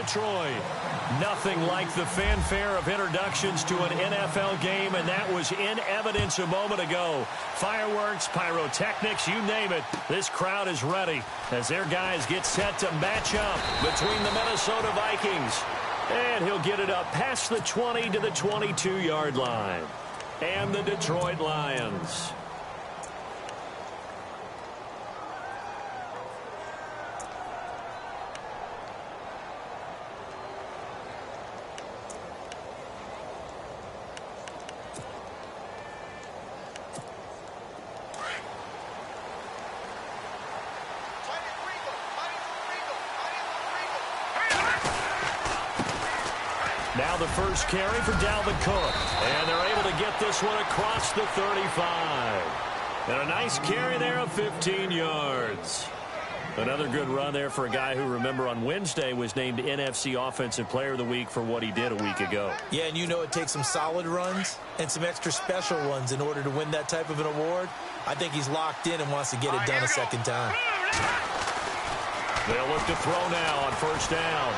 Detroit. Nothing like the fanfare of introductions to an NFL game, and that was in evidence a moment ago. Fireworks, pyrotechnics, you name it. This crowd is ready as their guys get set to match up between the Minnesota Vikings. And he'll get it up past the 20 to the 22-yard line. And the Detroit Lions. Now the first carry for Dalvin Cook. And they're able to get this one across the 35. And a nice carry there of 15 yards. Another good run there for a guy who, remember, on Wednesday was named NFC Offensive Player of the Week for what he did a week ago. Yeah, and you know it takes some solid runs and some extra special ones in order to win that type of an award. I think he's locked in and wants to get it done a second time. They'll look to throw now on first down.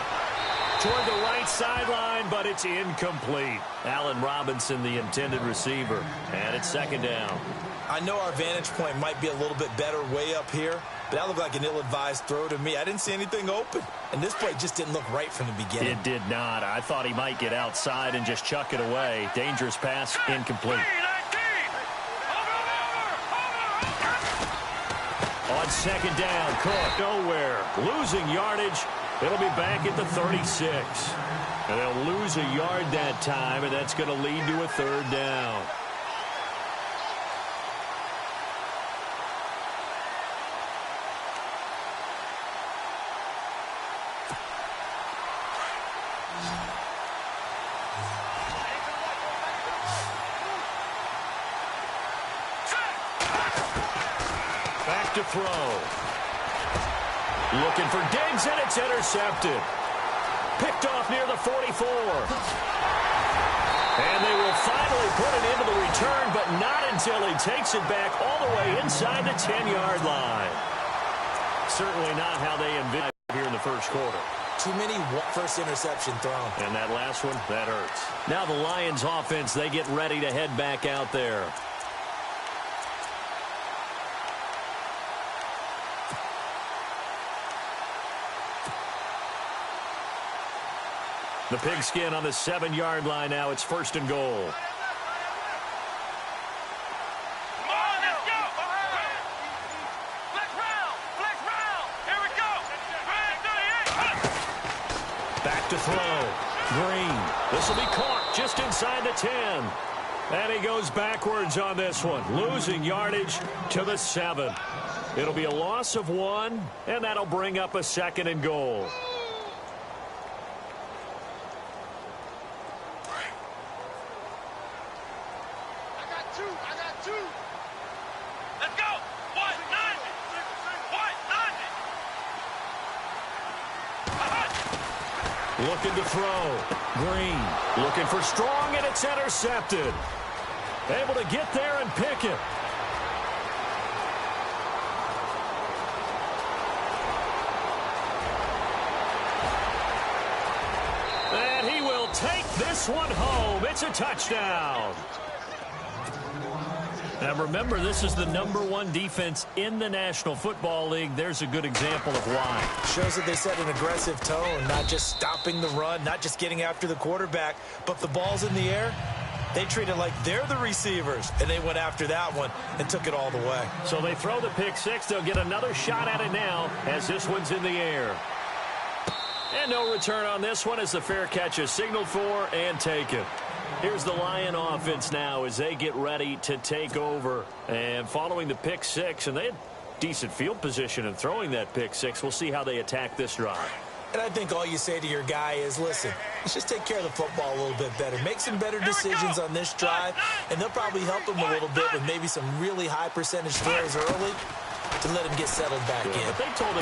Toward the right sideline, but it's incomplete. Allen Robinson, the intended receiver, and it's second down. I know our vantage point might be a little bit better way up here, but that looked like an ill-advised throw to me. I didn't see anything open, and this play just didn't look right from the beginning. It did not. I thought he might get outside and just chuck it away. Dangerous pass, incomplete. On second down, Cook nowhere. Losing yardage. It'll be back at the 36. And they'll lose a yard that time, and that's going to lead to a third down. Back to throw. Looking for Diggs, and it's intercepted. Picked off near the 44. And they will finally put it into the return, but not until he takes it back all the way inside the 10-yard line. Certainly not how they envisioned here in the first quarter. Too many first interception thrown. And that last one, that hurts. Now the Lions offense, they get ready to head back out there. The pigskin on the 7-yard line now. It's first and goal. Come on, let's go. Flex round. Here we go. Back to throw. Green. This will be caught just inside the 10. And he goes backwards on this one. Losing yardage to the 7. It'll be a loss of 1, and that'll bring up a second and goal. Looking to throw. Green. Looking for strong, and it's intercepted. Able to get there and pick it. And he will take this one home. It's a touchdown. Now remember, this is the #1 defense in the National Football League. There's a good example of why. Shows that they set an aggressive tone, not just stopping the run, not just getting after the quarterback, but the ball's in the air. They treat it like they're the receivers, and they went after that one and took it all the way. So they throw the pick six. They'll get another shot at it now as this one's in the air. And no return on this one as the fair catch is signaled for and taken. Here's the Lion offense now as they get ready to take over. And following the pick six, and they had decent field position in throwing that pick six. We'll see how they attack this drive. And I think all you say to your guy is, listen, let's just take care of the football a little bit better. Make some better decisions on this drive, and they'll probably help him a little bit with maybe some really high percentage throws early to let him get settled back in. But they told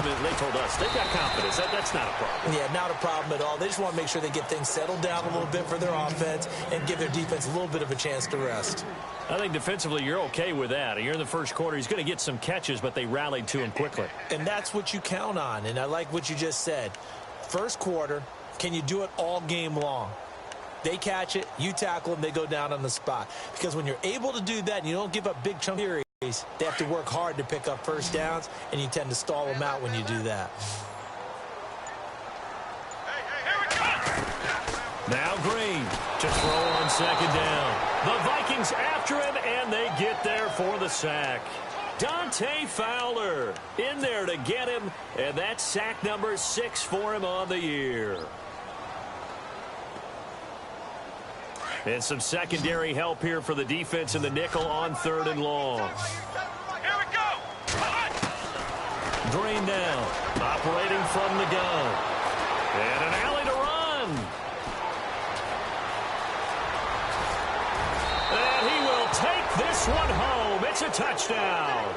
us, they've got confidence. That's not a problem. Yeah, not a problem at all. They just want to make sure they get things settled down a little bit for their offense and give their defense a little bit of a chance to rest. I think defensively you're okay with that. You're in the first quarter. He's going to get some catches, but they rallied to him quickly. And that's what you count on, and I like what you just said. First quarter, Can you do it all game long? They catch it, you tackle them, they go down on the spot. Because when you're able to do that and you don't give up big chunk series, they have to work hard to pick up first downs, and you tend to stall them out when you do that. Now Green to throw on second down. The Vikings after him, and they get there for the sack. Dante Fowler in there to get him, and that's sack number 6 for him on the year. And some secondary help here for the defense in the nickel on 3rd and long. Here we go. Green now, operating from the gun. And an alley to run. And he will take this one home. It's a touchdown.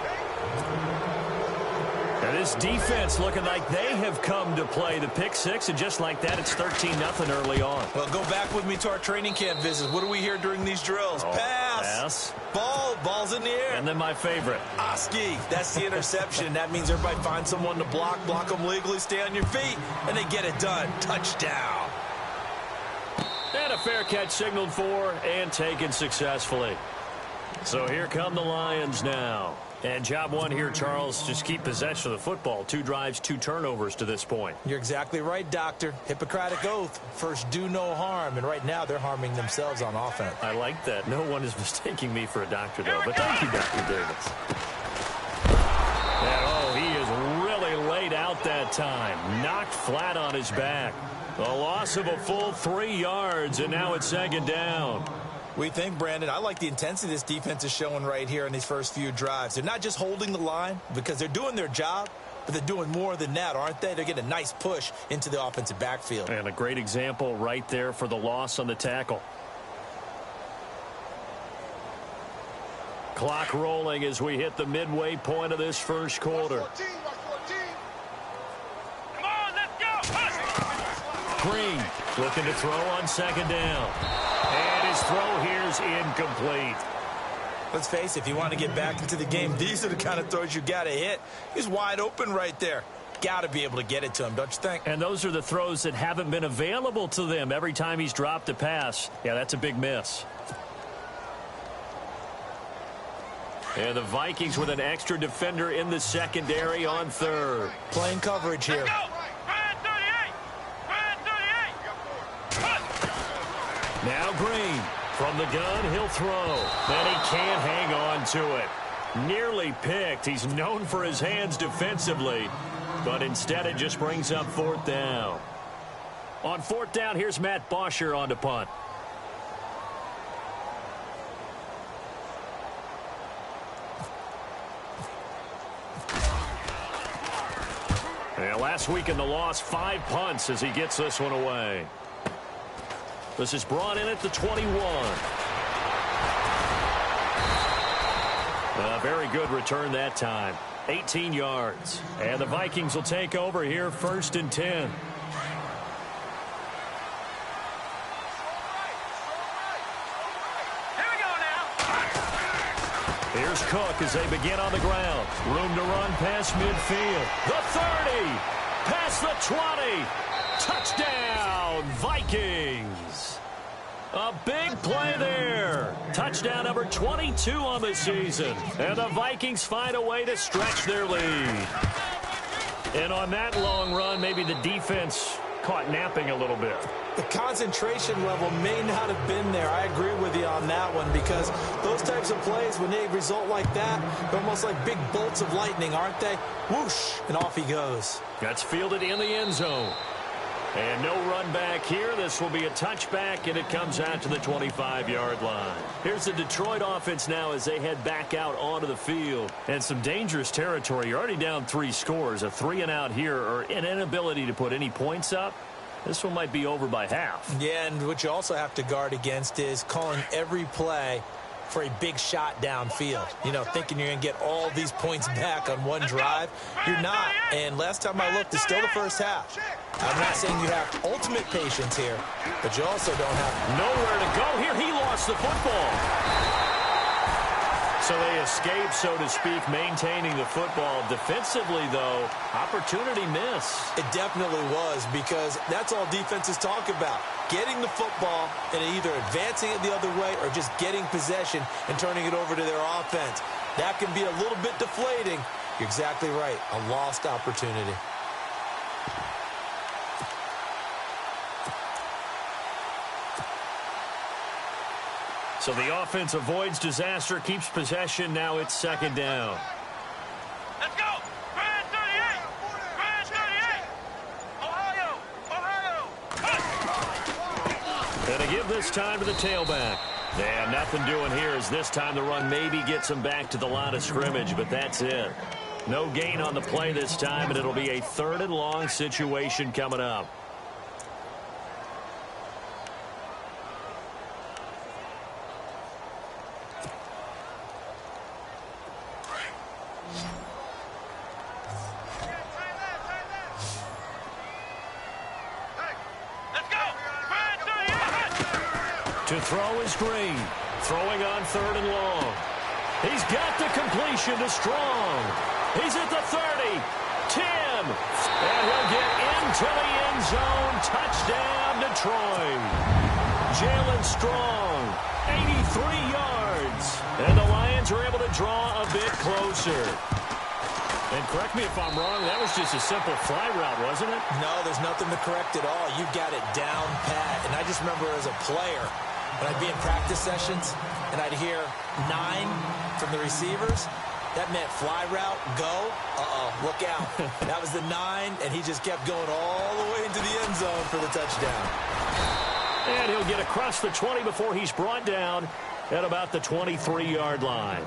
And this defense looking like they have come to play. The pick 6, and just like that, it's 13-0 early on. Well, go back with me to our training camp visits. What do we hear during these drills? Pass. Ball's in the air. And then my favorite. Oski, that's the interception. That means everybody finds someone to block them legally, stay on your feet, and they get it done. Touchdown. And a fair catch signaled for and taken successfully. So here come the Lions now. And job one here, Charles, just keep possession of the football. 2 drives, 2 turnovers to this point. You're exactly right, Doctor. Hippocratic oath. First, do no harm. And right now, they're harming themselves on offense. I like that. No one is mistaking me for a doctor, though. But thank you, Dr. Davis. And, oh, he is really laid out that time. Knocked flat on his back. A loss of a full 3 yards, and now it's second down. We think, Brandon, I like the intensity this defense is showing right here in these first few drives. They're not just holding the line because they're doing their job, but they're doing more than that, aren't they? They're getting a nice push into the offensive backfield. And a great example right there for the loss on the tackle. Clock rolling as we hit the midway point of this first quarter. Come on, let's go. Green looking to throw on second down. And his throw here is incomplete. Let's face it, if you want to get back into the game, these are the kind of throws you got to hit. He's wide open right there. Got to be able to get it to him, don't you think? And those are the throws that haven't been available to them every time he's dropped a pass. Yeah, that's a big miss. And the Vikings with an extra defender in the secondary on 3rd. Playing coverage here. Now Green from the gun, he'll throw. And he can't hang on to it. Nearly picked. He's known for his hands defensively, but instead it just brings up 4th down. On 4th down, here's Matt Bosher on to punt. And last week in the loss, 5 punts as he gets this one away. This is brought in at the 21. A very good return that time. 18 yards. And the Vikings will take over here 1st and 10. Here we go now. Here's Cook as they begin on the ground. Room to run past midfield. The 30. Past the 20. Touchdown, Vikings. A big play there. Touchdown number 22 on the season. And the Vikings find a way to stretch their lead. And on that long run, maybe the defense caught napping a little bit. The concentration level may not have been there. I agree with you on that one because those types of plays, when they result like that, they're almost like big bolts of lightning, aren't they? Whoosh, and off he goes. That's fielded in the end zone. And no run back here. This will be a touchback, and it comes out to the 25-yard line. Here's the Detroit offense now as they head back out onto the field. And some dangerous territory. You're already down 3 scores. A 3-and-out here, or an inability to put any points up. This one might be over by half. Yeah, and what you also have to guard against is calling every play for a big shot downfield. You know, thinking you're going to get all these points back on one drive. You're not. And last time I looked, it's still the first half. I'm not saying you have ultimate patience here, but you also don't have nowhere to go here. He lost the football. So they escape, so to speak, maintaining the football. Defensively, though, opportunity miss. It definitely was, because that's all defenses talk about. Getting the football and either advancing it the other way or just getting possession and turning it over to their offense. That can be a little bit deflating. You're exactly right. A lost opportunity. So the offense avoids disaster, keeps possession. Now it's second down. Let's go. Grand 38. Grand 38. Ohio. And to give this time to the tailback. And nothing doing here as this time the run maybe gets him back to the line of scrimmage, but that's it. No gain on the play this time, and it'll be a 3rd and long situation coming up. To throw is Green. Throwing on 3rd and long. He's got the completion to Strong. He's at the 30. 10. And he'll get into the end zone. Touchdown, Detroit. Jalen Strong, 83 yards. And the Lions are able to draw a bit closer. And correct me if I'm wrong, that was just a simple fly route, wasn't it? No, there's nothing to correct at all. You got it down pat. And I just remember as a player, when I'd be in practice sessions and I'd hear 9 from the receivers, that meant fly route, go, look out. That was the 9, and he just kept going all the way into the end zone for the touchdown. And he'll get across the 20 before he's brought down at about the 23-yard line.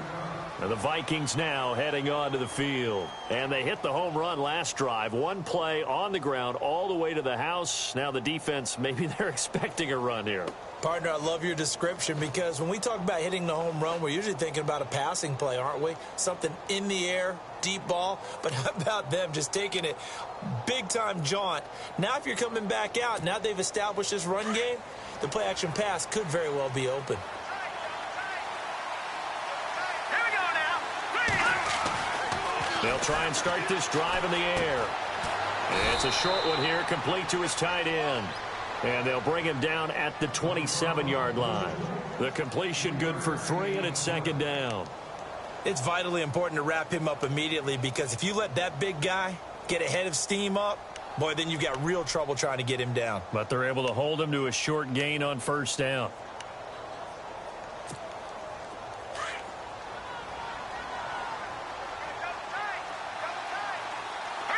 And the Vikings now heading onto the field. And they hit the home run last drive. One play on the ground all the way to the house. Now the defense, maybe they're expecting a run here. Partner, I love your description, because when we talk about hitting the home run, we're usually thinking about a passing play, aren't we? Something in the air, deep ball. But how about them just taking it big-time jaunt? Now if you're coming back out, now they've established this run game, the play-action pass could very well be open. They'll try and start this drive in the air. It's a short one here, complete to his tight end. And they'll bring him down at the 27-yard line. The completion good for 3, and it's second down. It's vitally important to wrap him up immediately, because if you let that big guy get ahead of steam up, boy, then you've got real trouble trying to get him down. But they're able to hold him to a short gain on first down.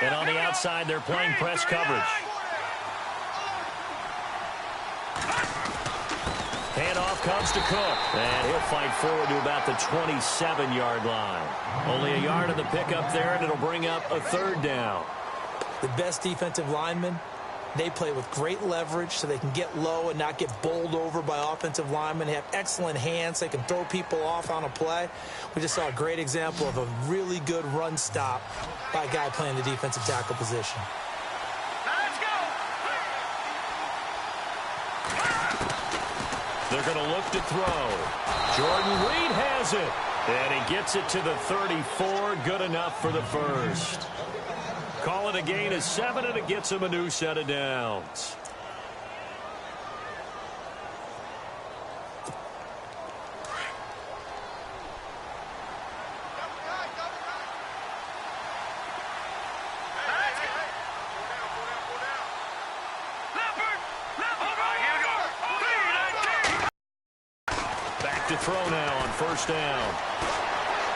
And on the outside, they're playing press coverage. Handoff comes to Cook, and he'll fight forward to about the 27-yard line. Only a yard of the pickup there, and it'll bring up a 3rd down. The best defensive linemen, they play with great leverage so they can get low and not get bowled over by offensive linemen. They have excellent hands. They can throw people off on a play. We just saw a great example of a really good run stop by a guy playing the defensive tackle position. They're going to look to throw. Jordan Reed has it. And he gets it to the 34. Good enough for the first. Call it a gain of 7, and it gets him a new set of downs. To throw now on first down.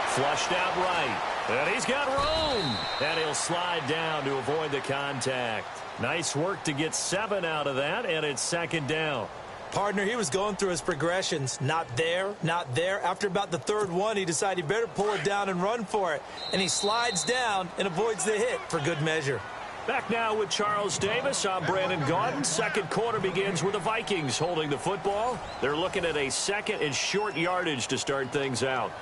Flushed out right. And he's got room. And he'll slide down to avoid the contact. Nice work to get 7 out of that, and it's second down. Partner, he was going through his progressions. Not there, not there. After about the 3rd one, he decided he better pull it down and run for it. And he slides down and avoids the hit for good measure. Back now with Charles Davis. I'm Brandon Gaudin. Second quarter begins with the Vikings holding the football. They're looking at a 2nd and short yardage to start things out.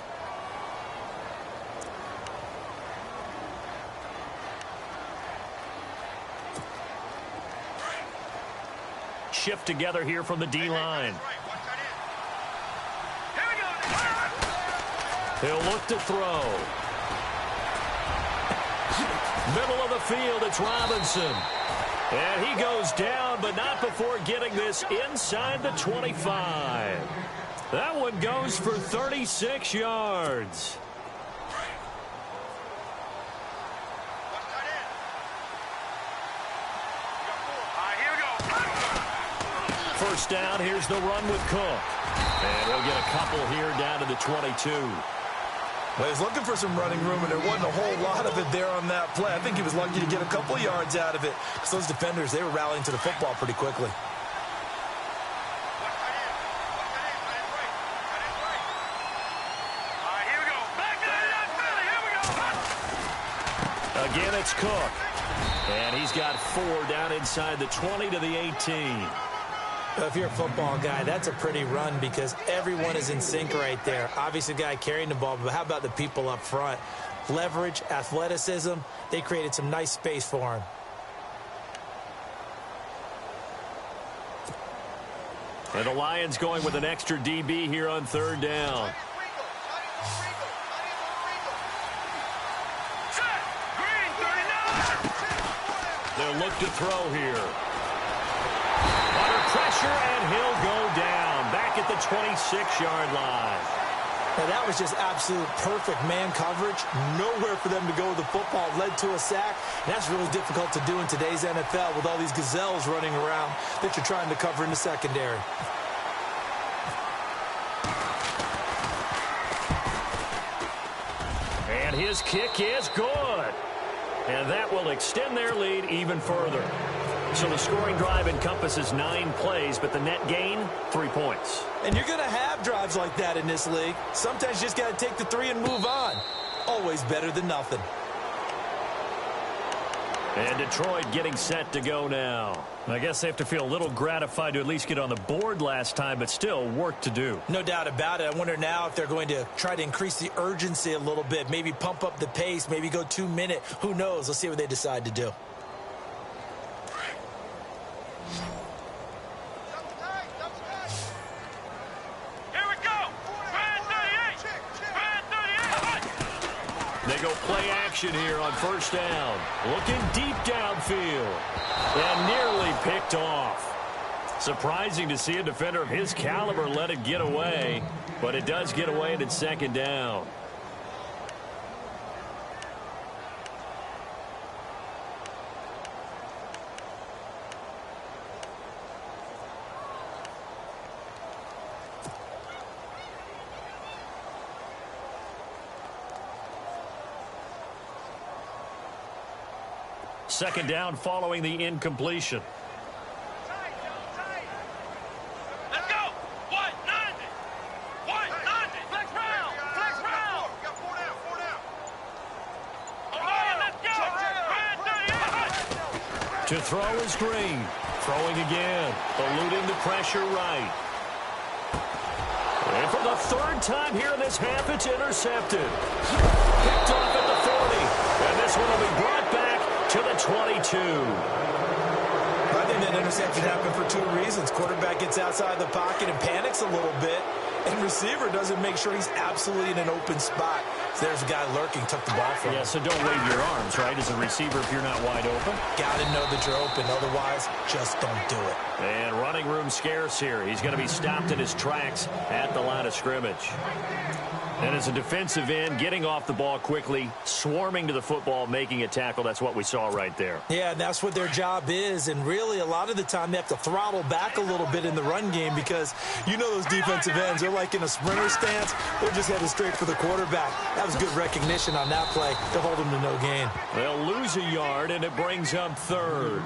Shift together here from the D-line. He'll look to throw. Middle of the field, it's Robinson. And he goes down, but not before getting this inside the 25. That one goes for 36 yards. First down, here's the run with Cook. And we'll get a couple here down to the 22. Well, he's looking for some running room, and there wasn't a whole lot of it there on that play. I think he was lucky to get a couple of yards out of it, because those defenders, they were rallying to the football pretty quickly. Again, it's Cook. And he's got 4 down inside the 20 to the 18. If you're a football guy, that's a pretty run because everyone is in sync right there. Obviously, the guy carrying the ball, but how about the people up front? Leverage, athleticism, they created some nice space for him. And the Lions going with an extra DB here on third down. They'll look to throw here. Under pressure, and he'll go down. Back at the 26-yard line. Now, that was just absolute perfect man coverage. Nowhere for them to go with the football. Led to a sack. And that's really difficult to do in today's NFL with all these gazelles running around that you're trying to cover in the secondary. And his kick is good. And that will extend their lead even further. So the scoring drive encompasses 9 plays, but the net gain, 3 points. And you're going to have drives like that in this league. Sometimes you just got to take the 3 and move on. Always better than nothing. And Detroit getting set to go now. I guess they have to feel a little gratified to at least get on the board last time, but still work to do. No doubt about it. I wonder now if they're going to try to increase the urgency a little bit, maybe pump up the pace, maybe go 2-minute. Who knows? Let's see what they decide to do. They go play action here on first down. Looking deep downfield. And nearly picked off. Surprising to see a defender of his caliber let it get away. But it does get away and it's second down. Second down following the incompletion. Let's go. What? 90. What? 90. Flex round. Flex round. Got 4 down. 4 down. All right, let's go. Brand 38. To throw is Green. Throwing again. Eluding the pressure right. And for the 3rd time here in this half, it's intercepted. Picked off at the 40. And this one will be brought back to the 22. I think that interception happened for 2 reasons. Quarterback gets outside the pocket and panics a little bit, and receiver doesn't make sure he's absolutely in an open spot. So there's a guy lurking, took the ball from him. Yeah, so don't wave your arms, right, as a receiver if you're not wide open. Got to know that you're open. Otherwise, just don't do it. And running room scarce here. He's going to be stopped in his tracks at the line of scrimmage. And as a defensive end, getting off the ball quickly, swarming to the football, making a tackle, that's what we saw right there. Yeah, and that's what their job is. And really, a lot of the time, they have to throttle back a little bit in the run game because you know those defensive ends, they're like in a sprinter stance. They're just headed straight for the quarterback. That was good recognition on that play to hold him to no gain. They'll lose a yard, and it brings up 3rd.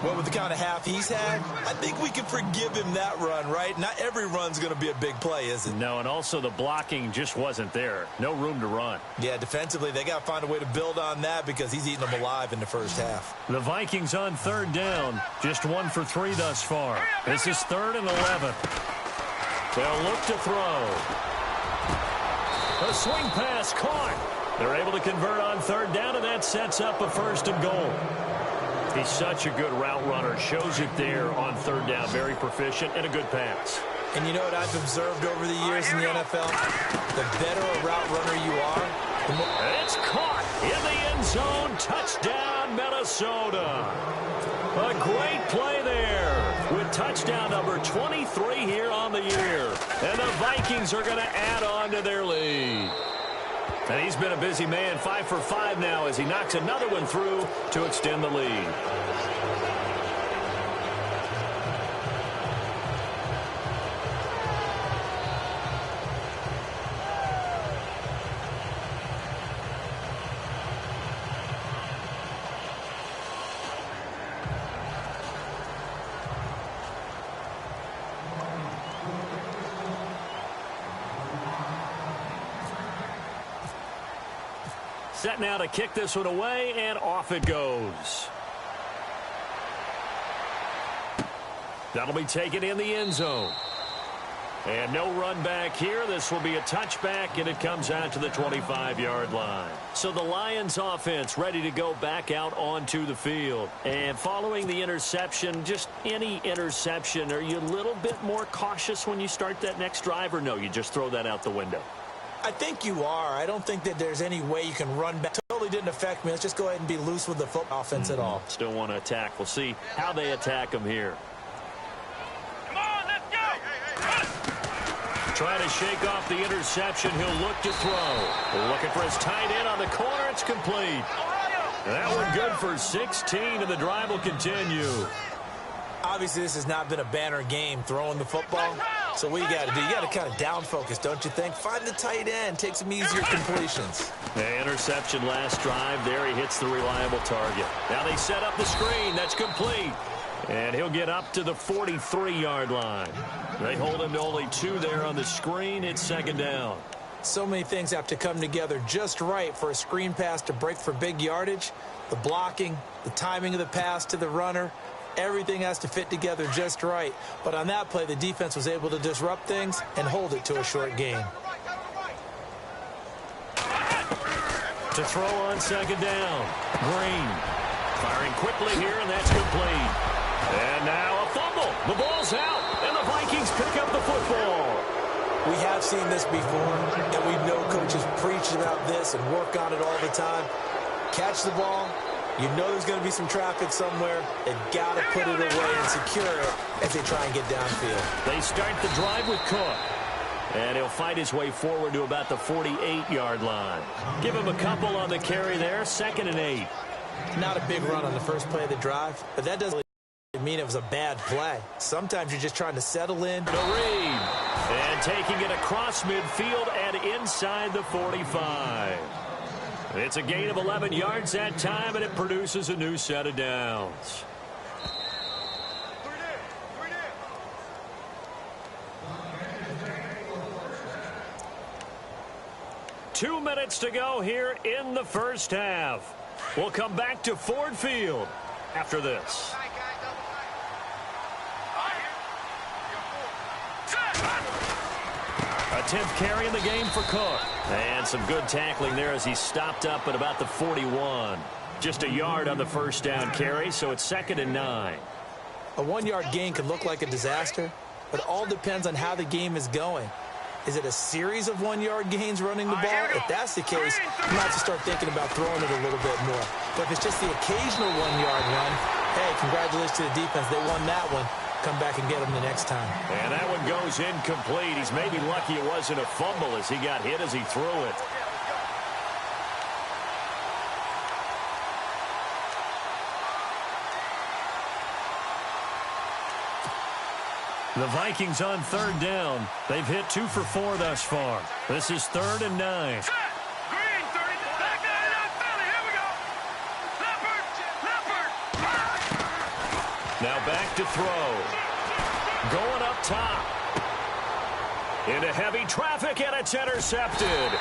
Well, with the kind of half he's had, I think we can forgive him that run, right? Not every run's going to be a big play, is it? No, and also the blocking just wasn't there. No room to run. Yeah, defensively, they got to find a way to build on that because he's eating them alive in the first half. The Vikings on 3rd down. Just 1 for 3 thus far. This is 3rd and 11. They'll look to throw. A swing pass caught. They're able to convert on 3rd down, and that sets up a 1st and goal. He's such a good route runner. Shows it there on 3rd down. Very proficient and a good pass. And you know what I've observed over the years in the NFL? The better a route runner you are, the more... It's caught in the end zone. Touchdown, Minnesota. A great play there with touchdown number 23 here on the year. And the Vikings are going to add on to their lead. And he's been a busy man, 5 for 5 now as he knocks another one through to extend the lead. Set now to kick this one away, and off it goes. That'll be taken in the end zone. And no run back here. This will be a touchback, and it comes out to the 25-yard line. So the Lions offense ready to go back out onto the field. And following the interception, just any interception, are you a little bit more cautious when you start that next drive, or no, you just throw that out the window? I think you are. I don't think that there's any way you can run back. Totally didn't affect me. Let's just go ahead and be loose with the football offense at all. Still want to attack. We'll see how they attack them here. Come on, let's go. Trying to shake off the interception. He'll look to throw. Looking for his tight end on the corner. It's complete. That one good for 16, and the drive will continue. Obviously, this has not been a banner game throwing the football. So what you got to do, you got to kind of down focus, don't you think? Find the tight end, take some easier completions. The interception last drive. There he hits the reliable target. Now they set up the screen. That's complete. And he'll get up to the 43-yard line. They hold him to only 2 there on the screen. It's second down. So many things have to come together just right for a screen pass to break for big yardage. The blocking, the timing of the pass to the runner, everything has to fit together just right. But on that play, the defense was able to disrupt things and hold it to a short gain. To throw on second down. Green firing quickly here, and that's complete. And now a fumble. The ball's out, and the Vikings pick up the football. We have seen this before, and we know coaches preach about this and work on it all the time. Catch the ball. You know there's going to be some traffic somewhere. They've got to put it away and secure it as they try and get downfield. They start the drive with Cook. And he'll fight his way forward to about the 48-yard line. Give him a couple on the carry there. 2nd and 8. Not a big run on the first play of the drive, but that doesn't mean it was a bad play. Sometimes you're just trying to settle in. The read. And taking it across midfield and inside the 45. It's a gain of 11 yards that time, and it produces a new set of downs. Two minutes to go here in the first half. We'll come back to Ford Field after this. A 10th carry in the game for Cook. And some good tackling there as he stopped up at about the 41. Just a yard on the first down carry, so it's 2nd and 9. A 1-yard gain could look like a disaster, but all depends on how the game is going. Is it a series of 1-yard gains running the ball? If that's the case, you might have to start thinking about throwing it a little bit more. But if it's just the occasional 1-yard run, hey, congratulations to the defense. They won that one. Come back and get him the next time. And that one goes incomplete. He's maybe lucky it wasn't a fumble as he got hit as he threw it. The Vikings on 3rd down. They've hit 2 for 4 thus far. This is 3rd and 9. Green, 30. Back there, Philly. Here we go. Leopard. Now back to throw. Going up top. Into heavy traffic, and it's intercepted.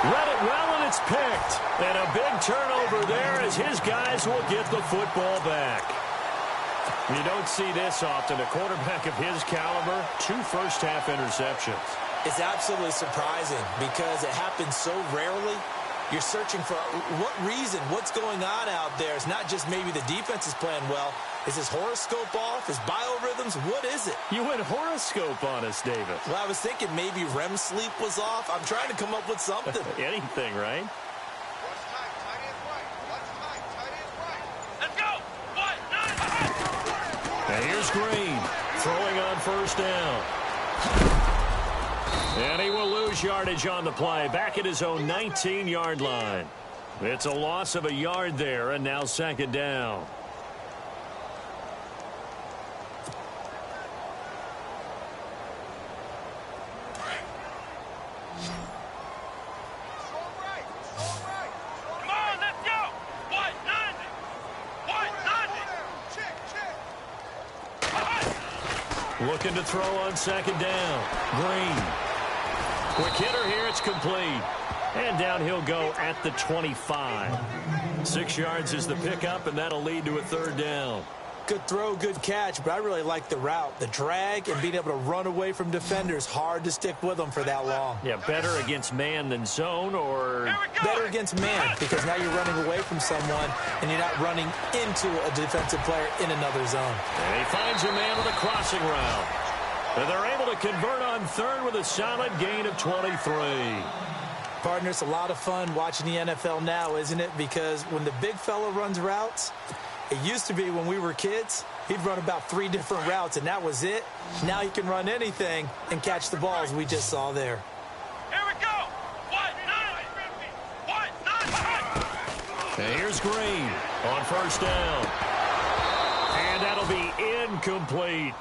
Read it well, and it's picked. And a big turnover there as his guys will get the football back. You don't see this often. A quarterback of his caliber, 2 first-half interceptions. It's absolutely surprising because it happens so rarely. You're searching for what reason, what's going on out there. It's not just maybe the defense is playing well. Is his horoscope off? His biorhythms? What is it? You went horoscope on us, David. Well, I was thinking maybe REM sleep was off. I'm trying to come up with something. Anything, right? Watch tight. Tight end right. Watch tight. Tight end right. Let's go. 1, 9. And here's Green throwing on first down. And he will lose yardage on the play, back at his own 19-yard line. It's a loss of a yard there, and now second down. Strong right. Strong right. Come on, let's go. 190. 190. Check. Looking to throw on second down. Green. Quick hitter here. It's complete. And down he'll go at the 25. 6 yards is the pickup, and that'll lead to a third down. Good throw, good catch, but I really like the route. The drag and being able to run away from defenders. Hard to stick with them for that long. Yeah, better against man than zone, or Better against man, because now you're running away from someone and you're not running into a defensive player in another zone. And he finds a man with a crossing route. And they're able to convert on third with a solid gain of 23. Partner, it's a lot of fun watching the NFL now, isn't it? Because when the big fella runs routes, it used to be when we were kids, he'd run about 3 different routes, and that was it. Now he can run anything and catch the balls we just saw there. Here we go. 190. 190. And here's Green on first down. And that'll be incomplete.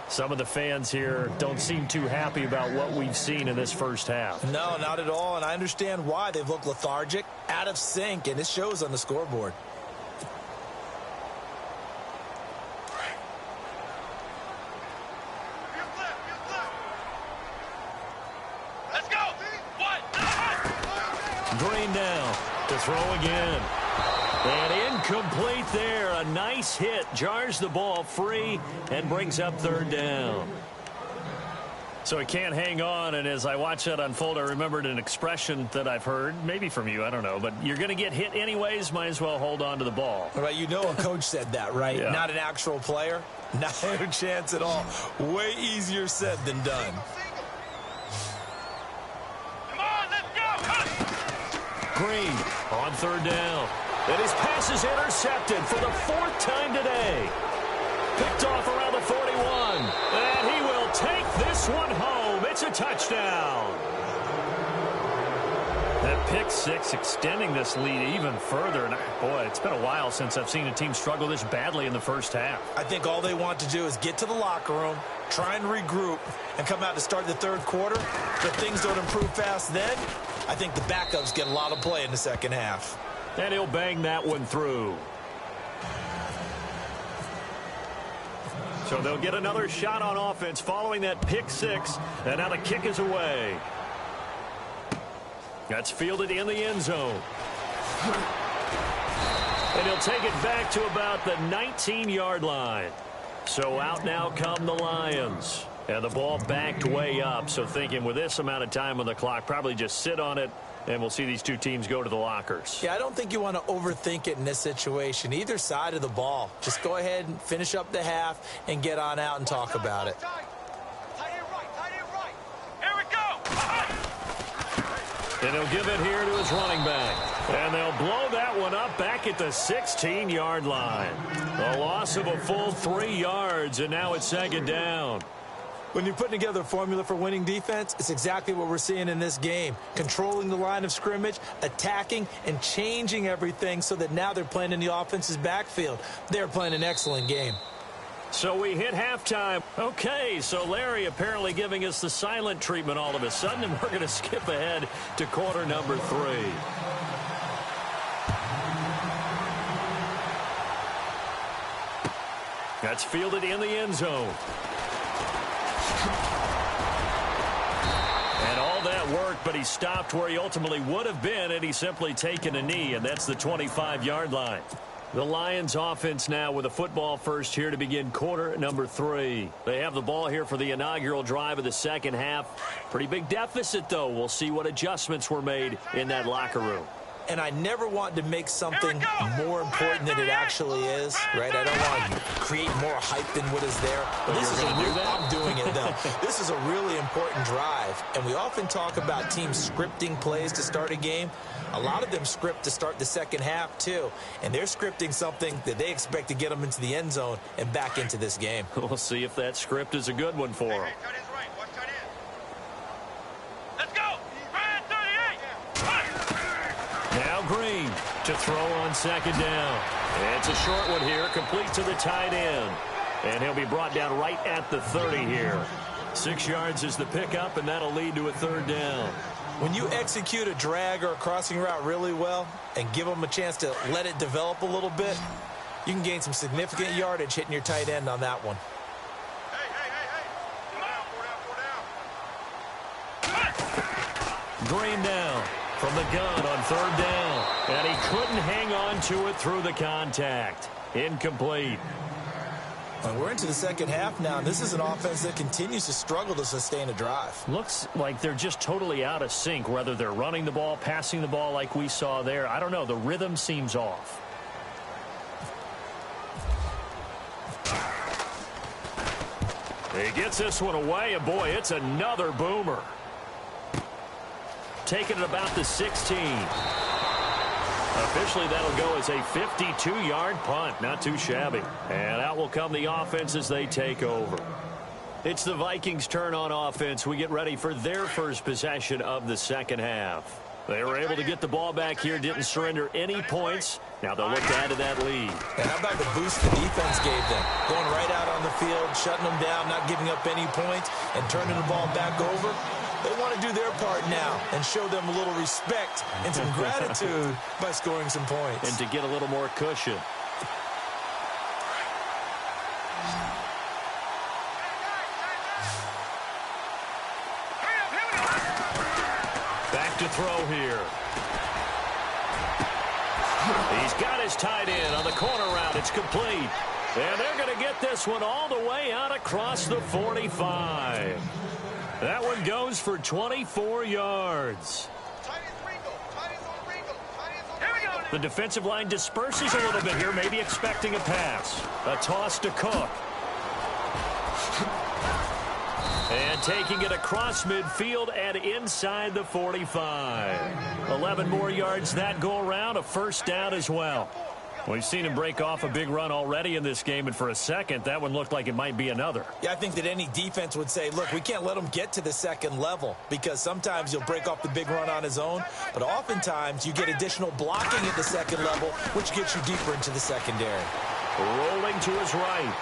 Some of the fans here don't seem too happy about what we've seen in this first half. No, not at all, and I understand why. They've looked lethargic, out of sync, and it shows on the scoreboard. Let's go. 190. Green now to throw again. And incomplete there. A nice hit. Jars the ball free and brings up third down. So he can't hang on, and as I watch that unfold, I remembered an expression that I've heard, maybe from you, I don't know, but you're going to get hit anyways, might as well hold on to the ball. Right, you know a coach said that, right? Yeah. Not an actual player. Not a chance at all. Way easier said than done. Come on, let's go. Green on third down. And his pass is intercepted for the 4th time today. Picked off around the 41. And he will take this one home. It's a touchdown. That pick six extending this lead even further. And boy, it's been a while since I've seen a team struggle this badly in the first half. I think all they want to do is get to the locker room, try and regroup, and come out to start the third quarter. If things don't improve fast then, I think the backups get a lot of play in the second half. And he'll bang that one through. So they'll get another shot on offense following that pick six. And now the kick is away. That's fielded in the end zone. And he'll take it back to about the 19-yard line. So out now come the Lions. And the ball backed way up. So thinking with this amount of time on the clock, probably just sit on it. And we'll see these two teams go to the lockers. Yeah, I don't think you want to overthink it in this situation. Either side of the ball. Just go ahead and finish up the half and get on out and talk about it. Tight end right. Tight end right. Here we go. And he'll give it here to his running back. And they'll blow that one up back at the 16-yard line. A loss of a full 3 yards, and now it's second down. When you're putting together a formula for winning defense, it's exactly what we're seeing in this game. Controlling the line of scrimmage, attacking, and changing everything so that now they're playing in the offense's backfield. They're playing an excellent game. So we hit halftime. Okay, so Larry apparently giving us the silent treatment all of a sudden, and we're going to skip ahead to quarter number 3. That's fielded in the end zone. And all that worked, but he stopped where he ultimately would have been had he simply taken a knee, and that's the 25-yard line. The Lions offense now with a football first here to begin quarter number 3. They have the ball here for the inaugural drive of the second half. Pretty big deficit, though. We'll see what adjustments were made in that locker room. And I never want to make something more important than it actually is, right? I don't want to create more hype than what is there. But this is I'm doing it, though. This is a really important drive. And we often talk about teams scripting plays to start a game. A lot of them script to start the second half, too. And they're scripting something that they expect to get them into the end zone and back into this game. We'll see if that script is a good one for them. Now Green to throw on second down. It's a short one here, complete to the tight end. And he'll be brought down right at the 30 here. 6 yards is the pickup, and that'll lead to a third down. When you execute a drag or a crossing route really well and give them a chance to let it develop a little bit, you can gain some significant yardage hitting your tight end on that one. Green down from the gun on third down. And he couldn't hang on to it through the contact. Incomplete. And we're into the second half now. This is an offense that continues to struggle to sustain a drive. Looks like they're just totally out of sync, whether they're running the ball, passing the ball like we saw there. I don't know. The rhythm seems off. He gets this one away, and boy, it's another boomer. Taking it about the 16. Officially, that'll go as a 52-yard punt. Not too shabby. And out will come the offense as they take over. It's the Vikings' turn on offense. We get ready for their first possession of the second half. They were able to get the ball back here, didn't surrender any points. Now they'll look to add to that lead. And how about the boost the defense gave them? Going right out on the field, shutting them down, not giving up any points, and turning the ball back over. They want to do their part now and show them a little respect and some gratitude by scoring some points. And to get a little more cushion. Back to throw here. He's got his tight end on the corner route. It's complete. And they're going to get this one all the way out across the 45. That one goes for 24 yards. The defensive line disperses a little bit here, maybe expecting a pass. A toss to Cook. And taking it across midfield and inside the 45. 11 more yards that go around, a first down as well. We've seen him break off a big run already in this game, and for a second, that one looked like it might be another. Yeah, I think that any defense would say, look, we can't let him get to the second level because sometimes he'll break off the big run on his own, but oftentimes you get additional blocking at the second level, which gets you deeper into the secondary. Rolling to his right.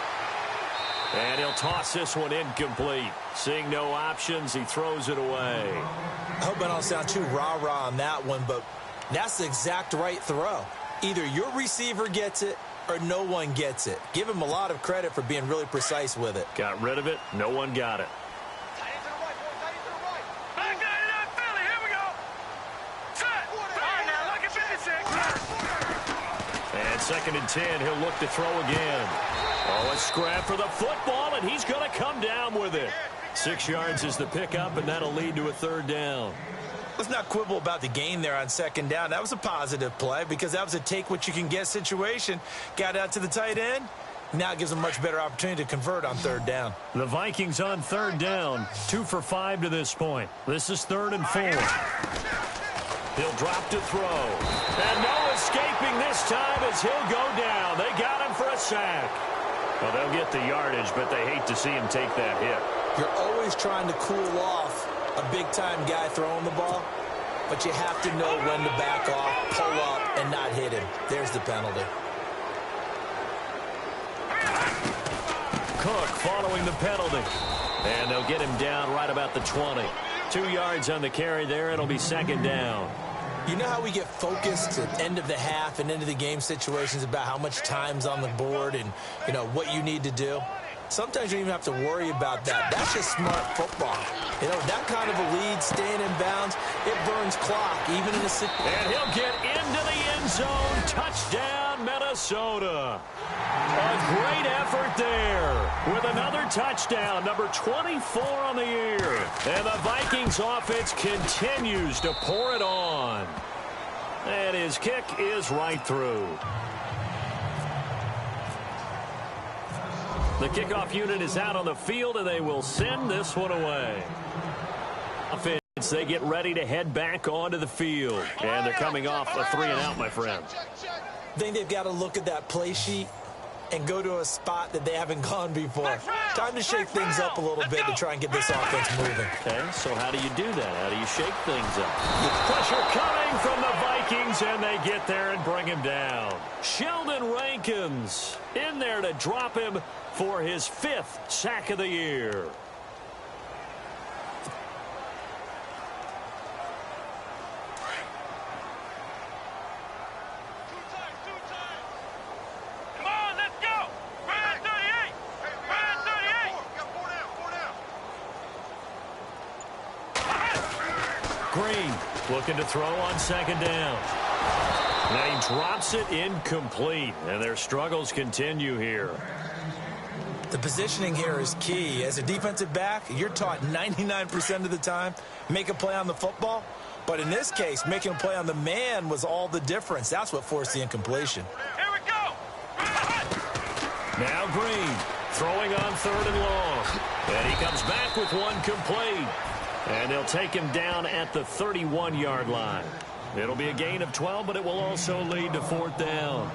And he'll toss this one incomplete. Seeing no options, he throws it away. I hope I don't sound too rah-rah on that one, but that's the exact right throw. Either your receiver gets it or no one gets it. Give him a lot of credit for being really precise with it. Got rid of it. No one got it. And 2nd and 10, he'll look to throw again. Oh, a scrap for the football, and he's going to come down with it. 6 yards is the pickup, and that'll lead to a third down. Let's not quibble about the gain there on 2nd down. That was a positive play because that was a take-what-you-can-get situation. Got out to the tight end. Now it gives them a much better opportunity to convert on 3rd down. The Vikings on 3rd down, 2 for 5 to this point. This is 3rd and 4. He'll drop to throw. And no escaping this time as he'll go down. They got him for a sack. Well, they'll get the yardage, but they hate to see him take that hit. You're always trying to cool off a big-time guy throwing the ball, but you have to know when to back off, pull up, and not hit him. There's the penalty. Cook following the penalty. And they'll get him down right about the 20. 2 yards on the carry there. It'll be 2nd down. You know how we get focused at end of the half and into the game situations about how much time's on the board and, you know, what you need to do? Sometimes you don't even have to worry about that. That's just smart football. You know, that kind of a lead, staying in bounds, it burns clock, even in a situation. And he'll get into the end zone. Touchdown, Minnesota. A great effort there with another touchdown, number 24 on the year. And the Vikings offense continues to pour it on. And his kick is right through. The kickoff unit is out on the field, and they will send this one away. Offense, they get ready to head back onto the field. And they're coming off a 3-and-out, my friend. I think they've got to look at that play sheet and go to a spot that they haven't gone before. Time to shake things up a little bit to try and get this offense moving. Okay, so how do you do that? How do you shake things up? Pressure coming from the Vikings, and they get there and bring him down. Sheldon Rankins in there to drop him for his 5th sack of the year. Green looking to throw on 2nd down. And he drops it incomplete, and their struggles continue here. The positioning here is key. As a defensive back, you're taught 99% of the time, make a play on the football. But in this case, making a play on the man was all the difference. That's what forced the incompletion. Here we go. Now Green throwing on 3rd and long. And he comes back with one complete. And they'll take him down at the 31-yard line. It'll be a gain of 12, but it will also lead to 4th down.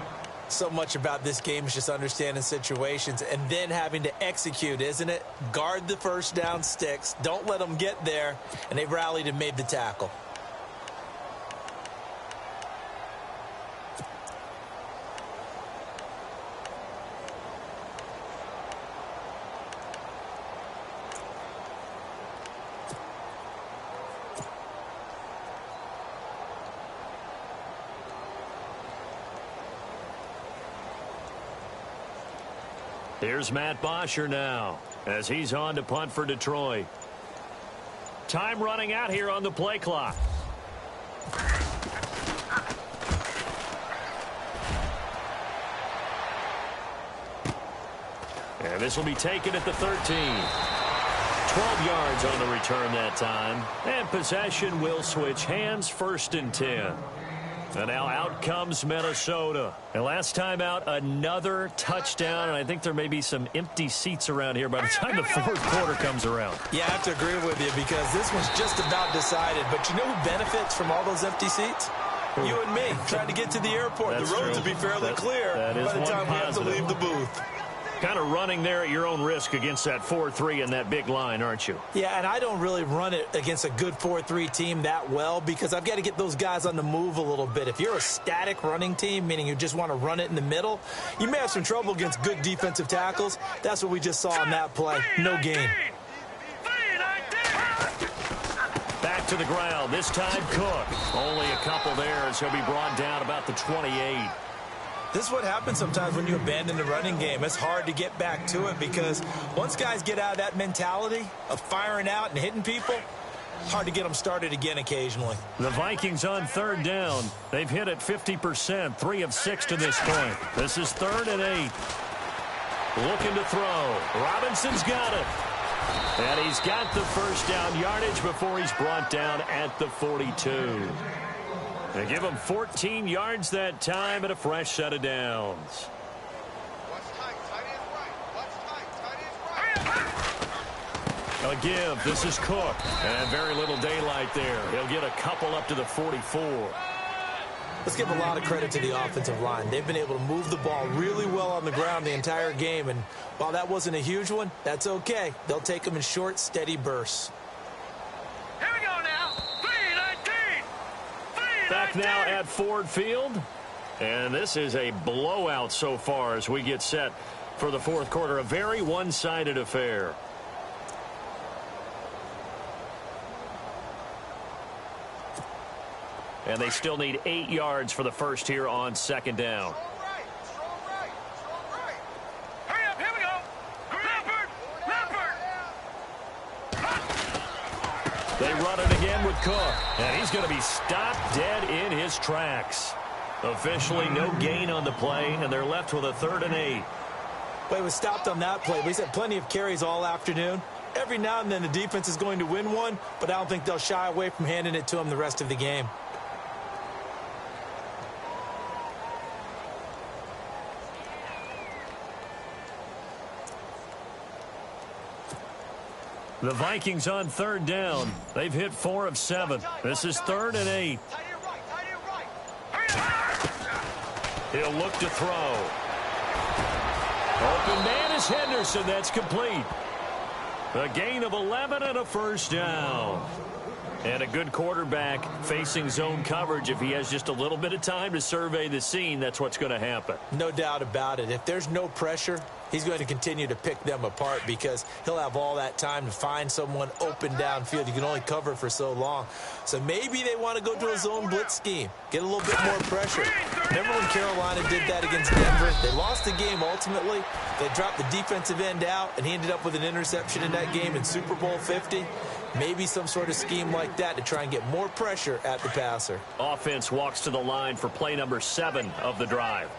So much about this game is just understanding situations and then having to execute, isn't it? Guard the first down sticks. Don't let them get there. And they rallied and made the tackle. Here's Matt Bosher now as he's on to punt for Detroit. Time running out here on the play clock. And this will be taken at the 13. 12 yards on the return that time. And possession will switch hands, 1st and 10. And now out comes Minnesota. And last time out, another touchdown. And I think there may be some empty seats around here by the time the 4th quarter comes around. Yeah, I have to agree with you because this one's just about decided. But you know who benefits from all those empty seats? You and me, trying to get to the airport. That's the roads true. will be fairly clear by the time we have to leave the booth. Kind of running there at your own risk against that 4-3 and that big line, aren't you? Yeah, and I don't really run it against a good 4-3 team that well because I've got to get those guys on the move a little bit. If you're a static running team, meaning you just want to run it in the middle, you may have some trouble against good defensive tackles. That's what we just saw on that play. No gain. Back to the ground. This time Cook. Only a couple there as he'll be brought down about the 28. This is what happens sometimes when you abandon the running game. It's hard to get back to it because once guys get out of that mentality of firing out and hitting people, hard to get them started again occasionally. The Vikings on 3rd down. They've hit it 50%, 3 of 6 to this point. This is 3rd and 8. Looking to throw. Robinson's got it. And he's got the 1st down yardage before he's brought down at the 42. They give him 14 yards that time and a fresh set of downs. A give. This is Cook. And very little daylight there. He'll get a couple up to the 44. Let's give a lot of credit to the offensive line. They've been able to move the ball really well on the ground the entire game. And while that wasn't a huge one, that's okay. They'll take them in short, steady bursts. Here we go now. 3-19. Back now at Ford Field. And this is a blowout so far as we get set for the 4th quarter. A very one-sided affair. And they still need 8 yards for the first here on 2nd down. Hurry up, here we go. Leopard. They run it again with Cook. And he's going to be stopped dead in his tracks. Officially no gain on the play, and they're left with a 3rd and 8. Well, he was stopped on that play. He's had plenty of carries all afternoon. Every now and then the defense is going to win one, but I don't think they'll shy away from handing it to him the rest of the game. The Vikings on third down. They've hit 4 of 7. This is 3rd and 8. He'll look to throw. Open man is Henderson. That's complete. A gain of 11 and a first down. And a good quarterback facing zone coverage. If he has just a little bit of time to survey the scene, that's what's going to happen. No doubt about it. If there's no pressure, he's going to continue to pick them apart because he'll have all that time to find someone open downfield. You can only cover for so long. So maybe they want to go to a zone blitz scheme, get a little bit more pressure. Remember when Carolina did that against Denver? They lost the game ultimately. They dropped the defensive end out, and he ended up with an interception in that game in Super Bowl 50. Maybe some sort of scheme like that to try and get more pressure at the passer. Offense walks to the line for play number 7 of the drive.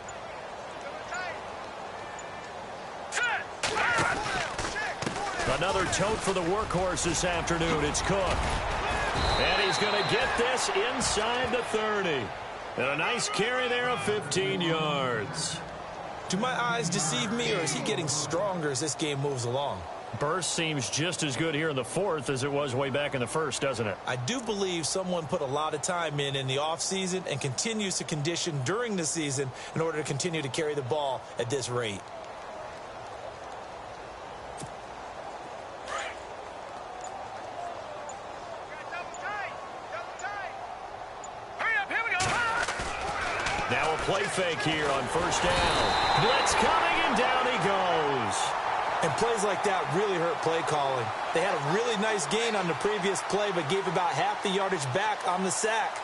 Another tote for the workhorse this afternoon. It's Cook. And he's going to get this inside the 30. And a nice carry there of 15 yards. Do my eyes deceive me, or is he getting stronger as this game moves along? Burst seems just as good here in the 4th as it was way back in the 1st, doesn't it? I do believe someone put a lot of time in the offseason and continues to condition during the season in order to continue to carry the ball at this rate. Now a play fake here on first down. Blitz coming, and down he goes. And plays like that really hurt play calling. They had a really nice gain on the previous play, but gave about half the yardage back on the sack.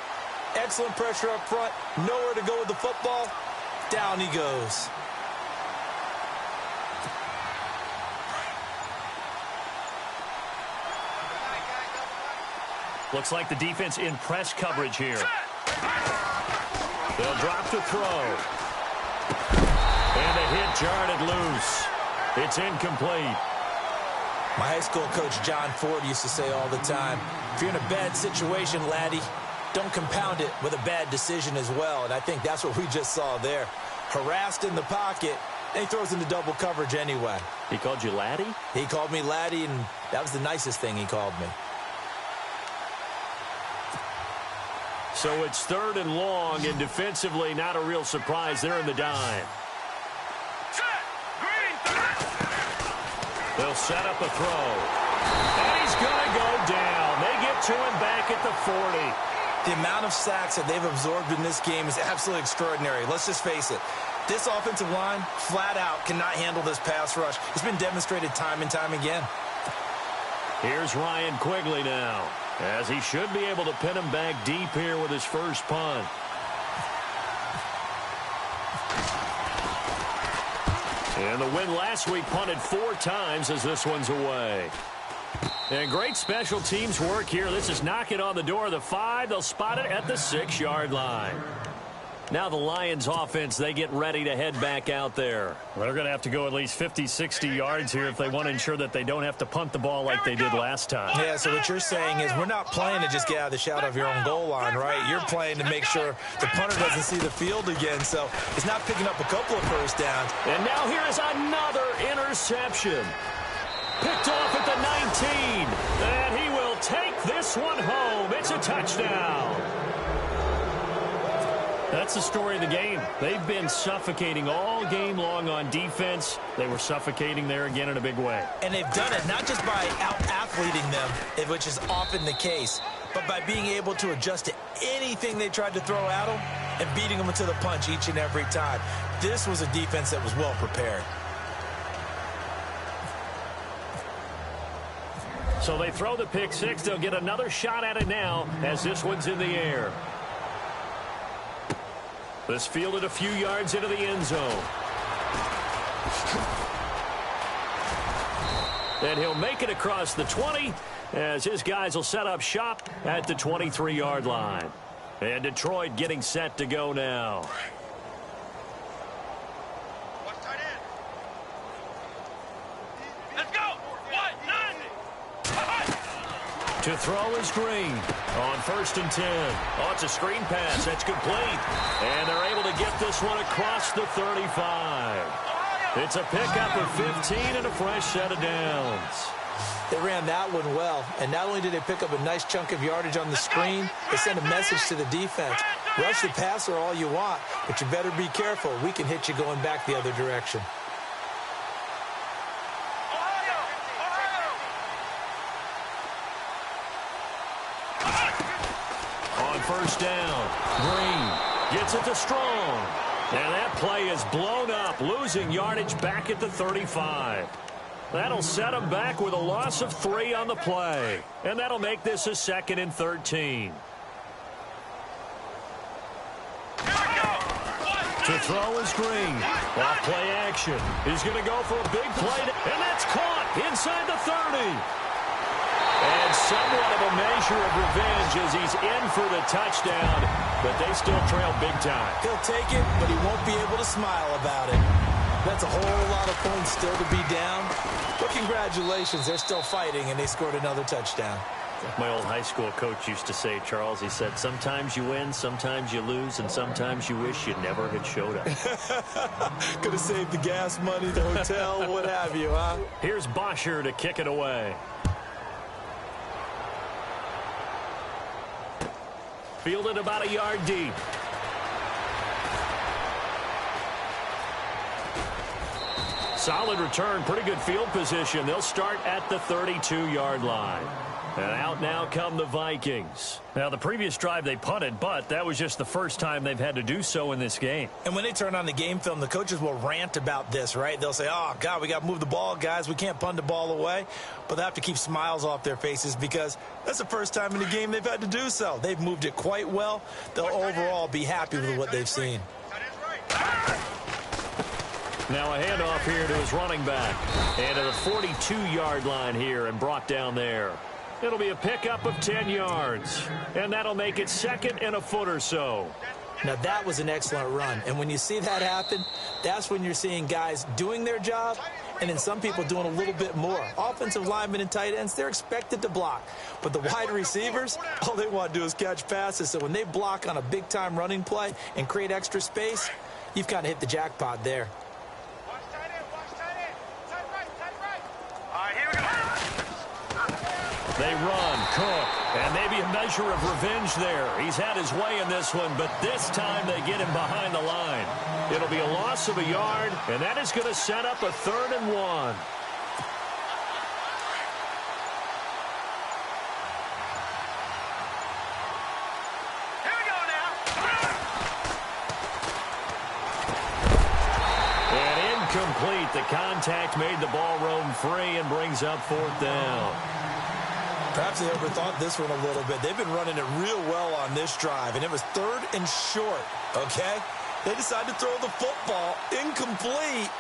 Excellent pressure up front. Nowhere to go with the football. Down he goes. Looks like the defense in press coverage here. They'll drop to throw. And the hit jarred it loose. It's incomplete. My high school coach, John Ford, used to say all the time, if you're in a bad situation, laddie, don't compound it with a bad decision as well. And I think that's what we just saw there. Harassed in the pocket, and he throws into double coverage anyway. He called you laddie? He called me laddie, and that was the nicest thing he called me. So it's 3rd and long, and defensively not a real surprise. They're in the dime. They'll set up a throw. And he's going to go down. They get to him back at the 40. The amount of sacks that they've absorbed in this game is absolutely extraordinary. Let's just face it. This offensive line, flat out, cannot handle this pass rush. It's been demonstrated time and time again. Here's Ryan Quigley now, as he should be able to pin him back deep here with his first punt. And the win last week punted 4 times as this one's away. And great special teams work here. This is knocking on the door of the 5. They'll spot it at the 6-yard line. Now the Lions offense, they get ready to head back out there. Well, they're going to have to go at least 50, 60 yards here if they want to ensure that they don't have to punt the ball like they did last time. Yeah, so what you're saying is we're not playing to just get out of the shadow of your own goal line, right? You're playing to make sure the punter doesn't see the field again, so it's not picking up a couple of first downs. And now here is another interception. Picked off at the 19, and he will take this one home. It's a touchdown. That's the story of the game. They've been suffocating all game long on defense. They were suffocating there again in a big way. And they've done it not just by out-athleting them, which is often the case, but by being able to adjust to anything they tried to throw at them and beating them to the punch each and every time. This was a defense that was well prepared. So they throw the pick 6. They'll get another shot at it now as this one's in the air. This fielded a few yards into the end zone. And he'll make it across the 20 as his guys will set up shop at the 23-yard line. And Detroit getting set to go now. Let's go. 190. To throw is Green on 1st and 10. Oh, it's a screen pass. That's complete. And they're able to get this one across the 35. It's a pickup of 15 and a fresh set of downs. They ran that one well, and not only did they pick up a nice chunk of yardage on the screen, they sent a message to the defense. Rush the passer all you want, but you better be careful. We can hit you going back the other direction. On first down, Green gets it to Strong. And that play is blown up, losing yardage back at the 35. That'll set them back with a loss of 3 on the play. And that'll make this a 2nd and 13. To throw is Green. Off play action. He's going to go for a big play. And that's caught inside the 30. And somewhat of a measure of revenge as he's in for the touchdown. But they still trail big time. He'll take it, but he won't be able to smile about it. That's a whole lot of points still to be down. But congratulations, they're still fighting, and they scored another touchdown. Like my old high school coach used to say, Charles, he said, sometimes you win, sometimes you lose, and sometimes you wish you never had showed up. Could have saved the gas money, the hotel, what have you, huh? Here's Bosher to kick it away. Fielded about a yard deep. Solid return, pretty good field position. They'll start at the 32-yard line. And out now come the Vikings. Now, the previous drive they punted, but that was just the first time they've had to do so in this game. And when they turn on the game film, the coaches will rant about this, right? They'll say, oh, God, we got to move the ball, guys. We can't punt the ball away. But they have to keep smiles off their faces because that's the first time in the game they've had to do so. They've moved it quite well. They'll overall be happy with what they've seen. Now a handoff here to his running back. And to the 42-yard line here and brought down there. It'll be a pickup of 10 yards. And that'll make it 2nd and a foot or so. Now, that was an excellent run. And when you see that happen, that's when you're seeing guys doing their job and then some people doing a little bit more. Offensive linemen and tight ends, they're expected to block. But the wide receivers, all they want to do is catch passes. So when they block on a big-time running play and create extra space, you've kind of hit the jackpot there. They run, Cook, and maybe a measure of revenge there. He's had his way in this one, but this time they get him behind the line. It'll be a loss of a yard, and that is going to set up a 3rd and 1. Here we go now. And incomplete. The contact made the ball roam free and brings up 4th down. Perhaps they overthought this one a little bit. They've been running it real well on this drive, and it was 3rd and short, okay? They decided to throw the football incomplete.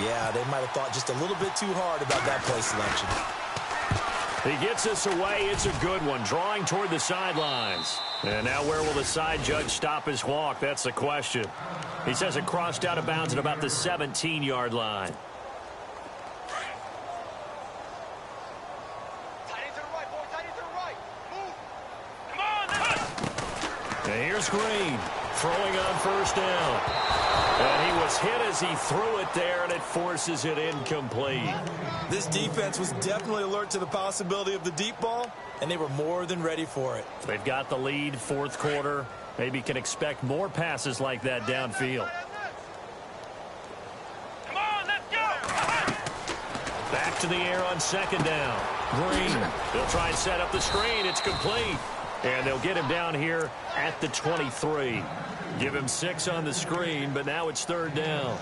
Yeah, they might have thought just a little bit too hard about that play selection. He gets us away. It's a good one, drawing toward the sidelines. And now where will the side judge stop his walk? That's the question. He says it crossed out of bounds at about the 17-yard line. And here's Green throwing on first down. And he was hit as he threw it there, and it forces it incomplete. This defense was definitely alert to the possibility of the deep ball, and they were more than ready for it. They've got the lead, 4th quarter. Maybe can expect more passes like that downfield. Come on, let's go. Back to the air on 2nd down. Green, they'll try and set up the screen. It's complete. And they'll get him down here at the 23. Give him 6 on the screen, but now it's 3rd down.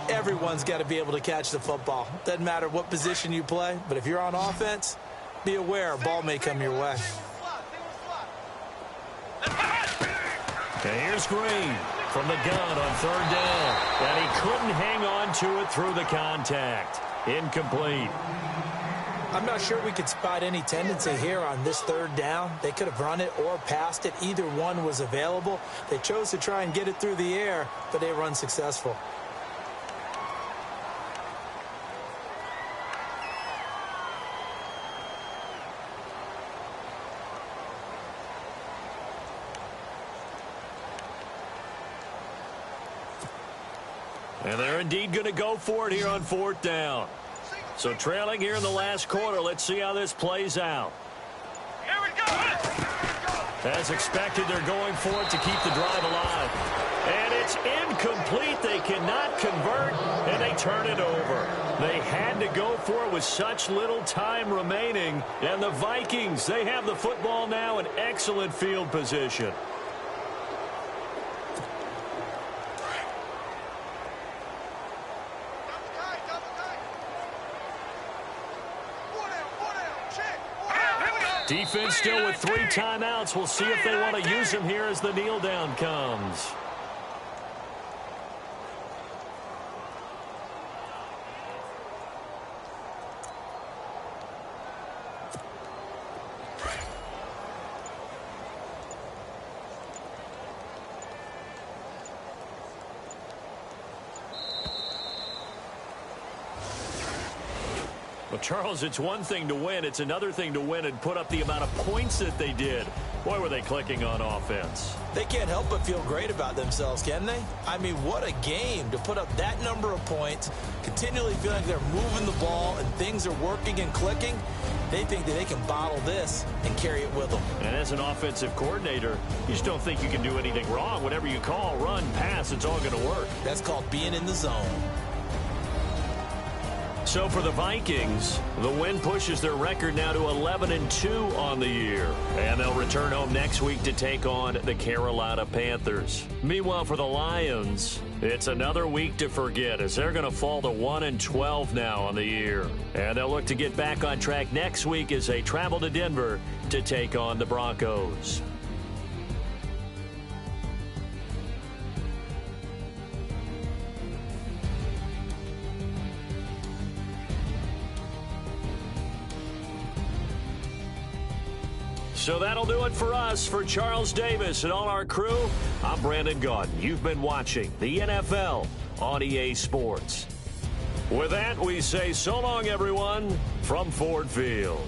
Everyone's got to be able to catch the football. Doesn't matter what position you play, but if you're on offense, be aware a ball may come your way. And here's Green from the gun on 3rd down. And he couldn't hang on to it through the contact. Incomplete. I'm not sure we could spot any tendency here on this 3rd down. They could have run it or passed it. Either one was available. They chose to try and get it through the air, but they were unsuccessful. And they're indeed going to go for it here on 4th down. So trailing here in the last quarter. Let's see how this plays out. Here we go. As expected, they're going for it to keep the drive alive. And it's incomplete. They cannot convert, and they turn it over. They had to go for it with such little time remaining. And the Vikings, they have the football now in excellent field position. Defense still with 3 timeouts. We'll see if they want to use them here as the kneel down comes. Well, Charles, it's one thing to win. It's another thing to win and put up the amount of points that they did. Boy, were they clicking on offense. They can't help but feel great about themselves, can they? I mean, what a game to put up that number of points, continually feeling like they're moving the ball and things are working and clicking. They think that they can bottle this and carry it with them. And as an offensive coordinator, you just don't think you can do anything wrong. Whatever you call, run, pass, it's all going to work. That's called being in the zone. So for the Vikings, the win pushes their record now to 11-2 on the year. And they'll return home next week to take on the Carolina Panthers. Meanwhile, for the Lions, it's another week to forget as they're going to fall to 1-12 now on the year. And they'll look to get back on track next week as they travel to Denver to take on the Broncos. So that'll do it for us. For Charles Davis and all our crew, I'm Brandon Gaudin. You've been watching the NFL on EA Sports. With that, we say so long, everyone, from Ford Field.